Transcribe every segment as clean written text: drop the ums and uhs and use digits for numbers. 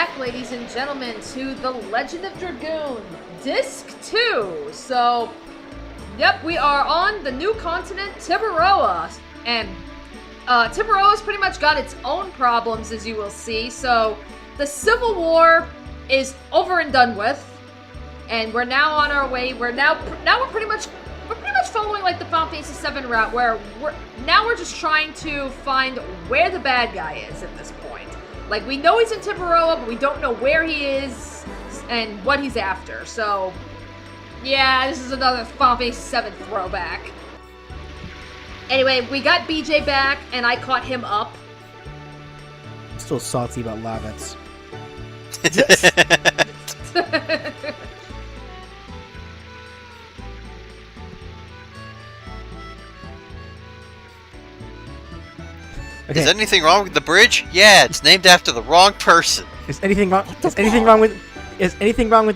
back, ladies and gentlemen, to The Legend of Dragoon, Disc 2. So, yep, we are on the new continent, Tiberoa. And Tiberoa's pretty much got its own problems, as you will see. So, the Civil War is over and done with. And we're now on our way. We're pretty much following like the Final Fantasy VII route, where we're just trying to find where the bad guy is at this point. Like, we know he's in Tiberoa, but we don't know where he is and what he's after. So, yeah, this is another Final Fantasy VII throwback. Anyway, we got BJ back, and I caught him up. I'm still salty about Lavitz. Okay. Is anything wrong with the bridge? Yeah, it's named after the wrong person. Is anything wrong with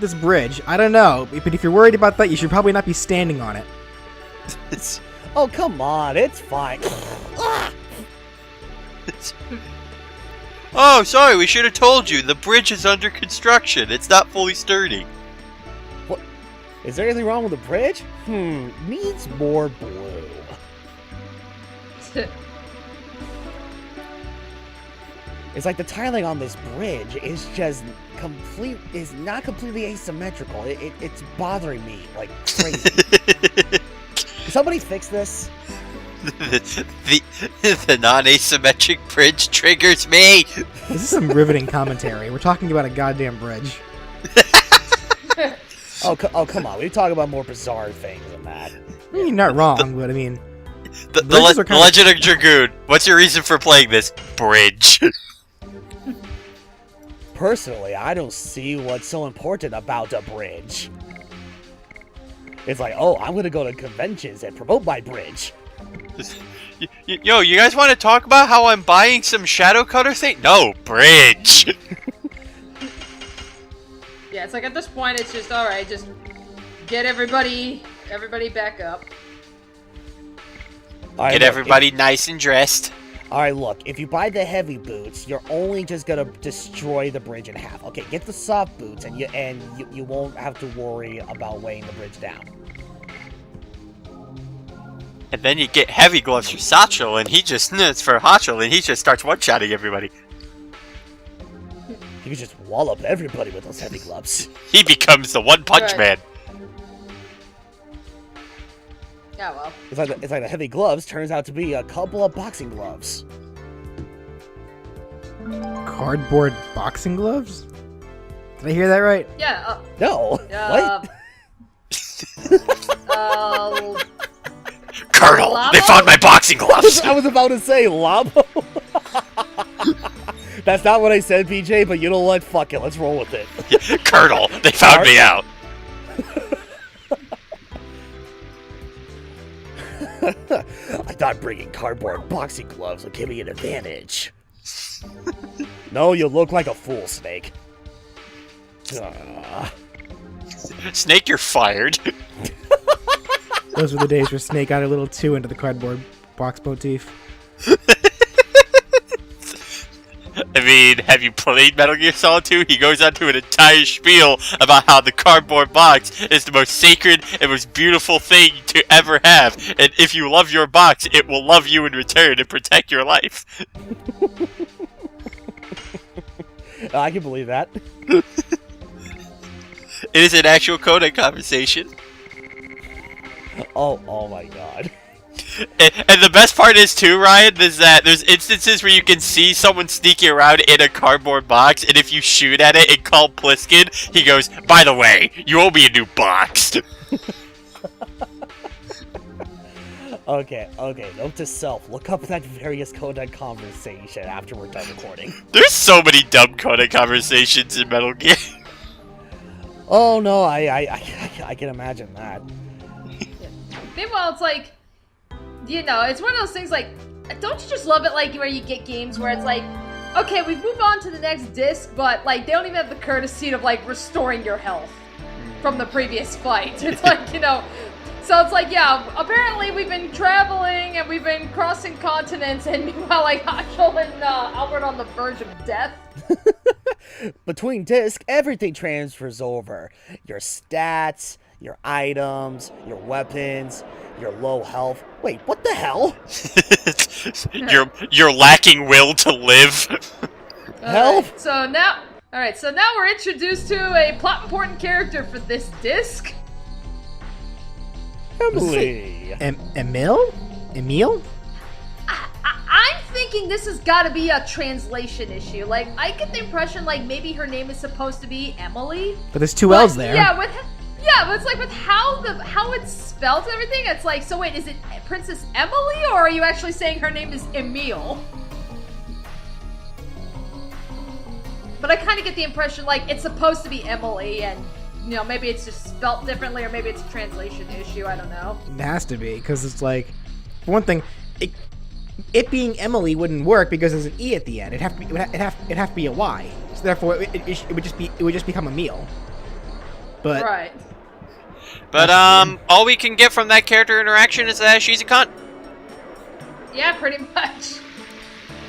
this bridge? I don't know, but if you're worried about that, you should probably not be standing on it. Oh, come on, it's fine. Oh, sorry, we should have told you. The bridge is under construction. It's not fully sturdy. What? Is there anything wrong with the bridge? Needs more blue. It's like the tiling on this bridge is just not completely asymmetrical. It's bothering me like crazy. Can somebody fix this? The non-asymmetric bridge triggers me. This is some riveting commentary. We're talking about a goddamn bridge. Oh, come on. We talk about more bizarre things than that. I mean, you're not wrong, but I mean... The Legend of Dragoon. What's your reason for playing this? Bridge. Personally, I don't see what's so important about a bridge. It's like, oh, I'm gonna go to conventions and promote my bridge. Yo, you guys want to talk about how I'm buying some Shadow Cutter thing? No, bridge. Yeah, it's like at this point, it's just alright. Just get everybody back up. Get everybody nice and dressed. Alright, look, if you buy the heavy boots, you're only just gonna destroy the bridge in half. Okay, get the soft boots, and you won't have to worry about weighing the bridge down. And then you get heavy gloves for Satchel, and he just starts one-shotting everybody. You can just wallop everybody with those heavy gloves. He becomes the one-punch man. Yeah, well. It's like the heavy gloves turns out to be a couple of boxing gloves. Cardboard boxing gloves? Did I hear that right? Yeah. No. What? Colonel, Labo? they found my boxing gloves. I was about to say Labo. That's not what I said, BJ. But you know what? Fuck it. Let's roll with it. Colonel, they found me out. I thought bringing cardboard boxing gloves would give me an advantage. No, you look like a fool, Snake. Snake, you're fired. Those were the days where Snake got a little too into the cardboard box motif. I mean, have you played Metal Gear Solid 2? He goes on to an entire spiel about how the cardboard box is the most sacred and most beautiful thing to ever have. And if you love your box, it will love you in return and protect your life. I can believe that. It is an actual Codex conversation. Oh my god. And the best part is too, Ryan, is that there's instances where you can see someone sneaking around in a cardboard box, and if you shoot at it and call Pliskin, he goes, "By the way, you owe me a new box." Okay, note to self, look up that various Codex conversation after we're done recording. There's so many dumb Codex conversations in Metal Gear. Oh no, I can imagine that. Meanwhile, it's like, you know, it's one of those things like, don't you just love it, like, where you get games where it's like, okay, we've moved on to the next disc, but, like, they don't even have the courtesy of, like, restoring your health from the previous fight. It's like, you know, so it's like, yeah, apparently we've been traveling and we've been crossing continents, and meanwhile, like, Hachel and Albert on the verge of death. Between disc, everything transfers over. Your stats, your items, your weapons, your low health. Wait, what the hell? You're lacking will to live. Help! Alright, so now we're introduced to a plot important character for this disc. Emily. Emil? I'm thinking this has got to be a translation issue. Like, I get the impression, like, maybe her name is supposed to be Emily. But there's two L's there. Yeah, but it's like with how it's spelled and everything, it's like, so wait, is it Princess Emily, or are you actually saying her name is Emil? But I kind of get the impression, like, it's supposed to be Emily, and, you know, maybe it's just spelt differently, or maybe it's a translation issue, I don't know. It has to be, because it's like, for one thing, it being Emily wouldn't work because there's an E at the end. It'd have to be a Y. So therefore, it would just become Emil. But right. But all we can get from that character interaction is that she's a cunt. Yeah, pretty much.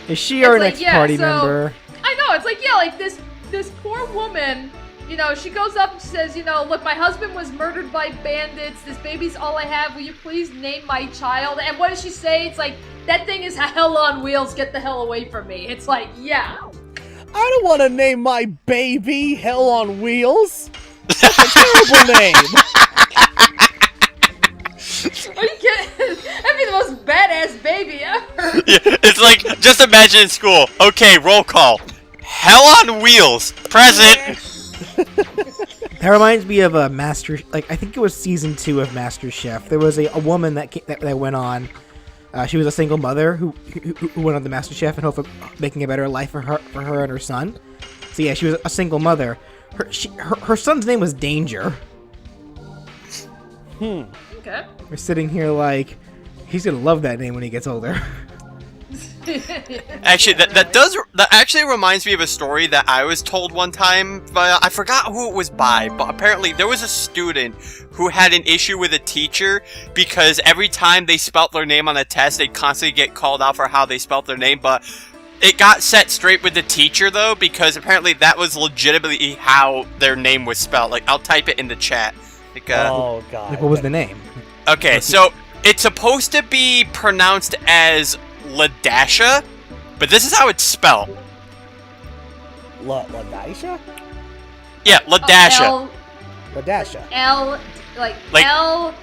Is she our like, next party so, member? I know, it's like, yeah, like this poor woman, you know, she goes up and she says, you know, look, my husband was murdered by bandits, this baby's all I have, will you please name my child? And what does she say? It's like, that thing is hell on wheels, get the hell away from me. It's like, yeah. I don't want to name my baby Hell on Wheels. That's a terrible name. Are you kidding? That'd be the most badass baby ever. Yeah, it's like, just imagine in school. Okay, roll call. Hell on wheels. Present. That reminds me of a Master, like, I think it was season 2 of Master Chef. There was a woman that went on. She was a single mother who went on the Master Chef in hope of making a better life for her and her son. So yeah, she was a single mother. Her son's name was Danger. Okay. We're sitting here like, he's gonna love that name when he gets older. Actually, that actually reminds me of a story that I was told one time, but I forgot who it was by, but apparently there was a student who had an issue with a teacher because every time they spelt their name on a test, they'd constantly get called out for how they spelt their name, but it got set straight with the teacher, though, because apparently that was legitimately how their name was spelled. Like, I'll type it in the chat. Like, oh, God. Like, what was the name? Okay, so it's supposed to be pronounced as Ladasha, but this is how it's spelled. Ladasha? Yeah, Ladasha. Ladasha. Like Like- L-A.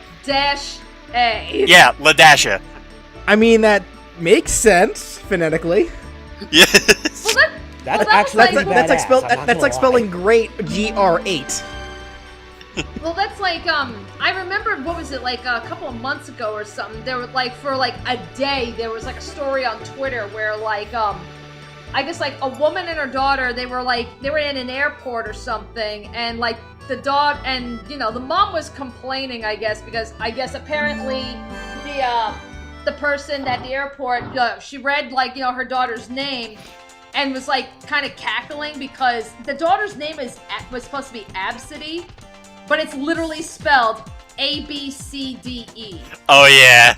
Yeah, Ladasha. I mean, that makes sense phonetically. Yes. Well, That's that actually was pretty That's like badass, I'm not that's gonna like lie. spelling great GR8. Well, that's like, I remember, what was it, like a couple of months ago or something, there were like, for like a day, there was like a story on Twitter where like, I guess like a woman and her daughter, they were in an airport or something, and like the dog, and you know, the mom was complaining, I guess, because I guess apparently the person at the airport, she read like, you know, her daughter's name, and was like kind of cackling because the daughter's name was supposed to be Absidy, but it's literally spelled A-B-C-D-E. Oh yeah.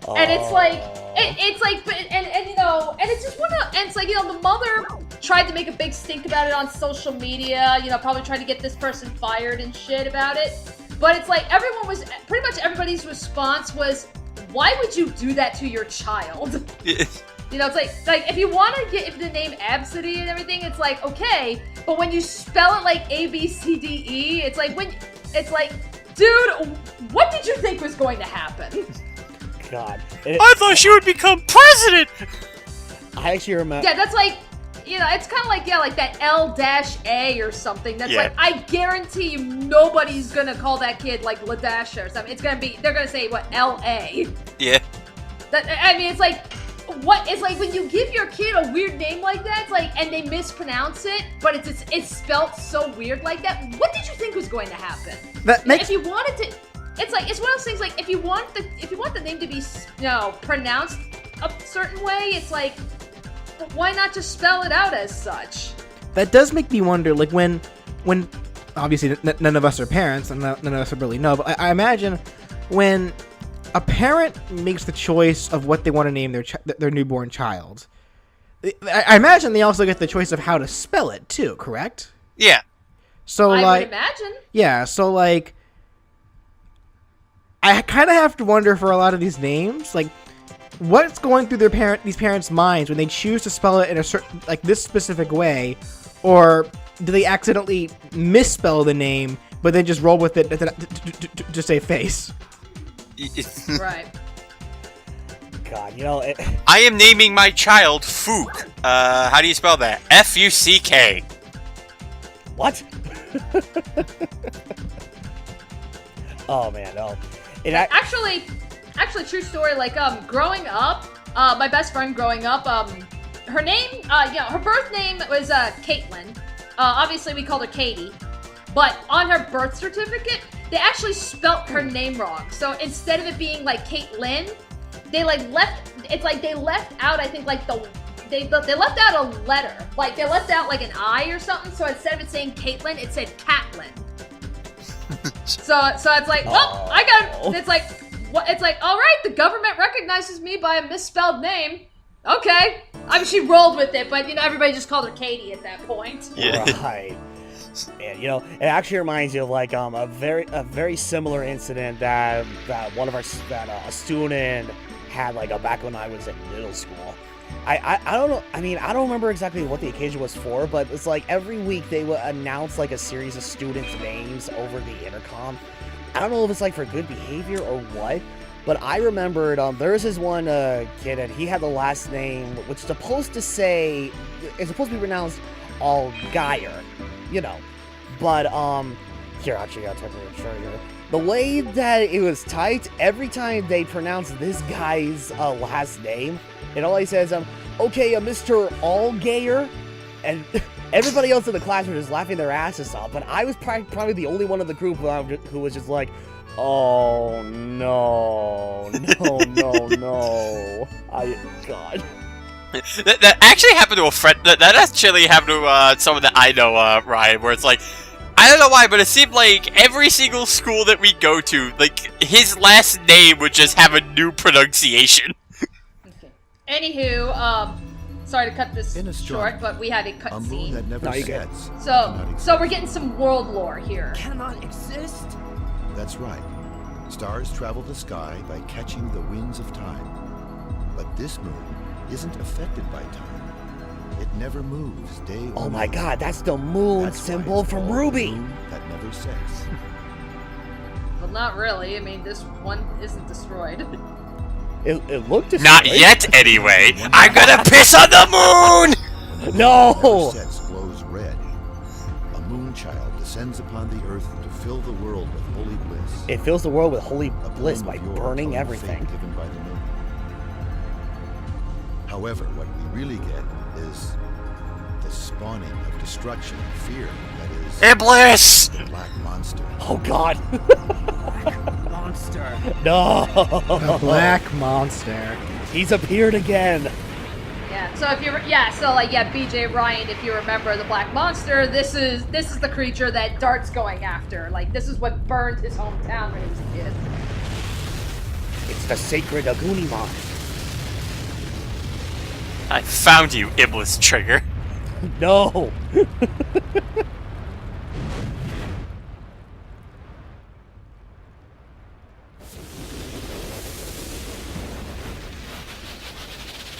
And it's like, it's like, and you know, and it's just and it's like, you know, the mother tried to make a big stink about it on social media, you know, probably tried to get this person fired and shit about it. But it's like, pretty much everybody's response was, why would you do that to your child? You know, it's like if you want to get the name Absidy and everything, it's like, okay, but when you spell it like A-B-C-D-E, it's like, dude, what did you think was going to happen? God. I thought she would become president. I actually remember. Yeah, that's like, you know, it's kind of like, yeah, like that L-A or something. That's Yeah. like, I guarantee you nobody's going to call that kid like Ladasha or something. It's going to be, they're going to say, what, L-A. Yeah. I mean, it's like, what? It's like when you give your kid a weird name like that, it's like, and they mispronounce it, but it's spelt so weird like that. What did you think was going to happen? That makes If you wanted to, it's like, it's one of those things. Like, if you want the name to be, you know, pronounced a certain way, it's like, why not just spell it out as such? that does make me wonder. Like when obviously none of us are parents, and none of us really know. But I imagine when a parent makes the choice of what they want to name their newborn child, I imagine they also get the choice of how to spell it too, correct? Yeah. So I like, would imagine. yeah, so like, I kind of have to wonder for a lot of these names, like, what's going through these parents' minds when they choose to spell it in a certain, like, this specific way, or do they accidentally misspell the name, but then just roll with it to say face? Right. God, I am naming my child Fook. How do you spell that? F-U-C-K. What? Oh man, no. Actually, true story. Like, growing up, my best friend growing up, her name, her birth name was Caitlin. Obviously, we called her Katie, but on her birth certificate, they actually spelt her name wrong. So instead of it being like Caitlin, they left out. I think they left out a letter. Like they left out like an I or something. So instead of it saying Caitlin, it said Catlin. So it's like, well, I got. It's like, what? It's like, all right, the government recognizes me by a misspelled name. Okay, I mean, she rolled with it, but everybody just called her Katie at that point. Yeah. Right. And it actually reminds you of like a very similar incident that a student had like back when I was in middle school. I don't know. I mean, I don't remember exactly what the occasion was for, but it's like every week they would announce like a series of students' names over the intercom. I don't know if it's like for good behavior or what, but I remembered there was this one kid and he had the last name which is supposed to be pronounced Allgaier, but here actually I'll tell you here. The way that it was typed, every time they pronounced this guy's last name, it always says, okay, Mr. Allgaier, and everybody else in the class were just laughing their asses off, but I was probably the only one in the group who was just like, oh, no, God. That actually happened to a friend. That actually happened to someone that I know, Ryan, where it's like, I don't know why, but it seemed like every single school that we go to, like, his last name would just have a new pronunciation. Okay. Anywho, sorry to cut this In short, but we had a cut A moon scene. that never No, you good. sets. So cannot exist. we're getting some world lore here. Cannot exist? That's right. Stars travel the sky by catching the winds of time. But this moon isn't affected by time. It never moves day or Oh my night. God, that's the moon That's why symbol it's from called Ruby. the moon that never sets. Well, not really. I mean, this one isn't destroyed. It looked destroyed. Not yet, anyway. I'm gonna piss on the moon! No! Never sets glows red. A moon child descends upon the earth to fill the world with holy bliss. It fills the world with holy A bliss bloom by of your burning total everything. fate given by the moon. However, what we really get is the spawning of destruction and fear. That is Iblis! the black monster. Oh God! Monster. No! The Black Monster. He's appeared again. Yeah. So BJ Ryan, if you remember the Black Monster, this is the creature that Dart's going after. Like, this is what burned his hometown when he was a kid. It's the sacred Agunimon. I found you, Iblis Trigger. No!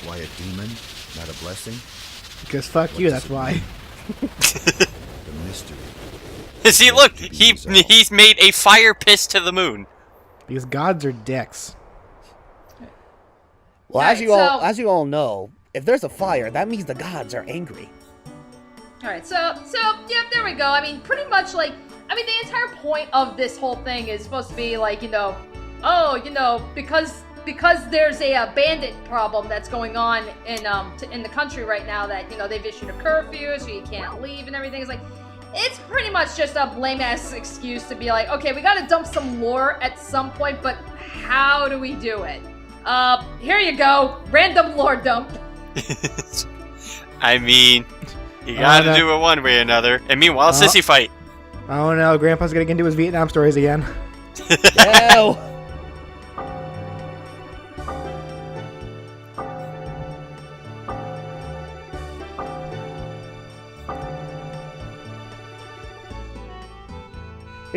Why a demon, not a blessing? Because fuck you, that's why. The mystery. See, look, he's made a fire piss to the moon. Because gods are dicks. Well, Right, as you all know, if there's a fire, that means the gods are angry. All right. So yeah, there we go. I mean, pretty much the entire point of this whole thing is supposed to be like, because there's a bandit problem that's going on in the country right now that they've issued a curfew, so you can't leave and everything. It's pretty much just a lame ass excuse to be like, okay, we gotta dump some lore at some point, but how do we do it? Here you go, random lore dump. I mean, you gotta do it one way or another. And meanwhile, sissy fight. Oh no, Grandpa's gonna get into his Vietnam stories again. No!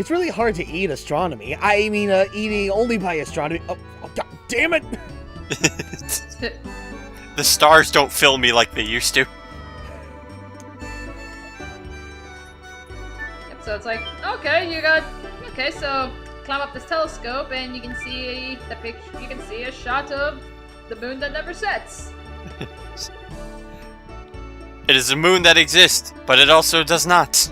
It's really hard to eat astronomy. I mean, eating only by astronomy. Oh, God damn it! The stars don't fill me like they used to. Yep, so it's like, okay, so climb up this telescope and you can see the picture. You can see a shot of the moon that never sets. It is a moon that exists, but it also does not.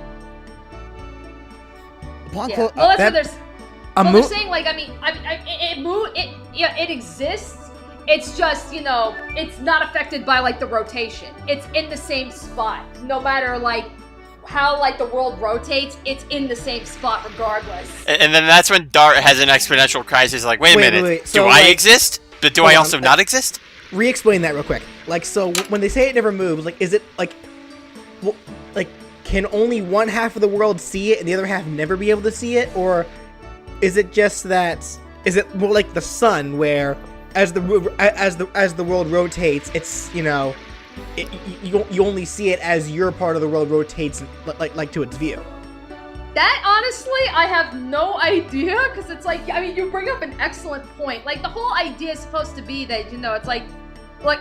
Well, that's what they're saying. Like, it exists. It's just, it's not affected by like the rotation. It's in the same spot, no matter like how like the world rotates. It's in the same spot regardless. And then that's when Dart has an exponential crisis. Like, wait a minute, wait. So, do I exist? But do I also not exist? Re-explain that real quick. Like, so when they say it never moves, like, is it like, can only one half of the world see it and the other half never be able to see it, or is it just that? Is it more like the sun, where as the world rotates, it's you only see it as your part of the world rotates like to its view? That, honestly, I have no idea, because it's like, you bring up an excellent point. Like, the whole idea is supposed to be that, it's like,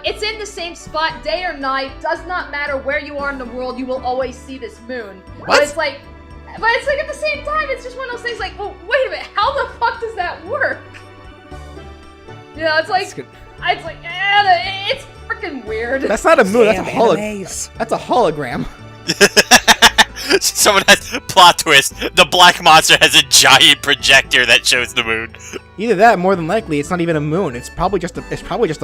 it's in the same spot, day or night, does not matter where you are in the world, you will always see this moon. What? But it's like at the same time, it's just one of those things like, well, wait a minute, how the fuck does that work? It's like, it's freaking weird. That's not a moon, Damn, that's a hologram. Someone has plot twist. The black monster has a giant projector that shows the moon. Either that, more than likely, it's not even a moon. It's probably just a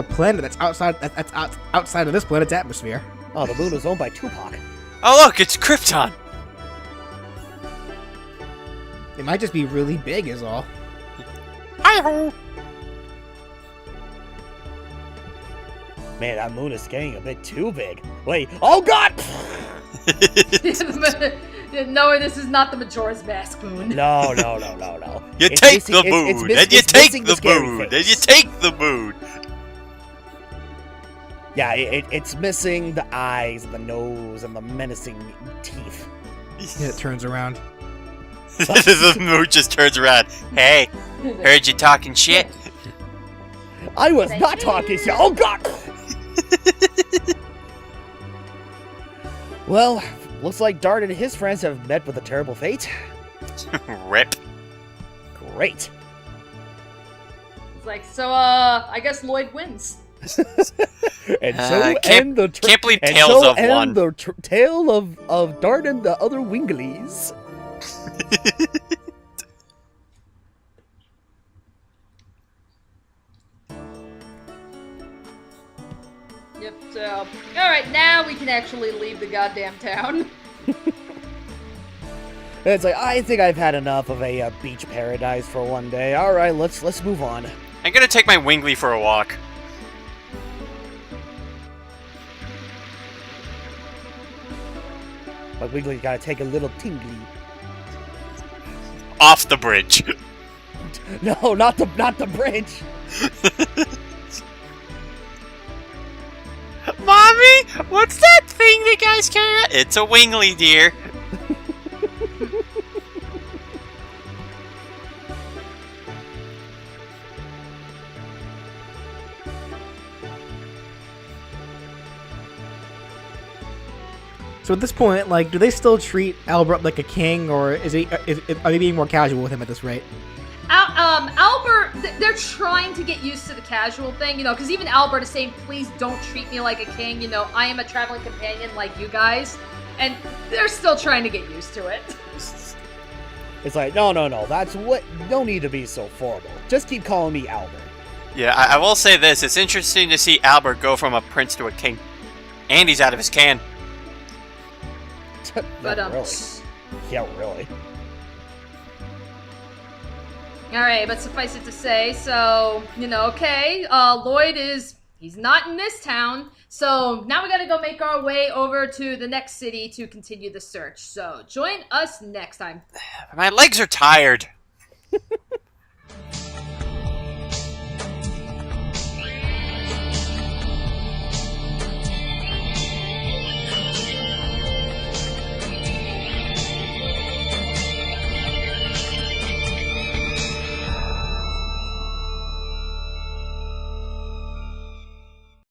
planet that's outside of this planet's atmosphere. Oh, the moon was owned by Tupac. Oh look, it's Krypton. It might just be really big, is all. Hi-ho. Man, that moon is getting a bit too big. Wait, oh God! No, this is not the Majora's Mask moon. No. You take the moon, and you take the moon, and you take the moon. Yeah, it's missing the eyes, and the nose, and the menacing teeth. Yeah, it turns around. The moon just turns around. Hey, heard you talking shit. I was not talking shit. Oh God! Well, looks like Dart and his friends have met with a terrible fate. Rip. Great. It's like, so, I guess Lloyd wins. And so can't believe Tales of won. The tale of Dart and the other Winglies. Yep, so, alright, now we can actually leave the goddamn town. It's like, I think I've had enough of a beach paradise for one day. Alright, let's move on. I'm gonna take my Wingly for a walk. But Wiggly gotta take a little tingly. Off the bridge. No, not the bridge. Mommy, what's that thing the guys carry? It's a Wingly, dear. So at this point, like, do they still treat Albert like a king, or are they being more casual with him at this rate? Albert, they're trying to get used to the casual thing, because even Albert is saying, please don't treat me like a king, I am a traveling companion like you guys, and they're still trying to get used to it. It's like, no, that's what, no need to be so formal. Just keep calling me Albert. Yeah, I will say this, it's interesting to see Albert go from a prince to a king. And he's out of his can. But, really. Yeah, really. Alright, but suffice it to say, so, okay, Lloyd he's not in this town, so now we gotta go make our way over to the next city to continue the search. So, join us next time. My legs are tired.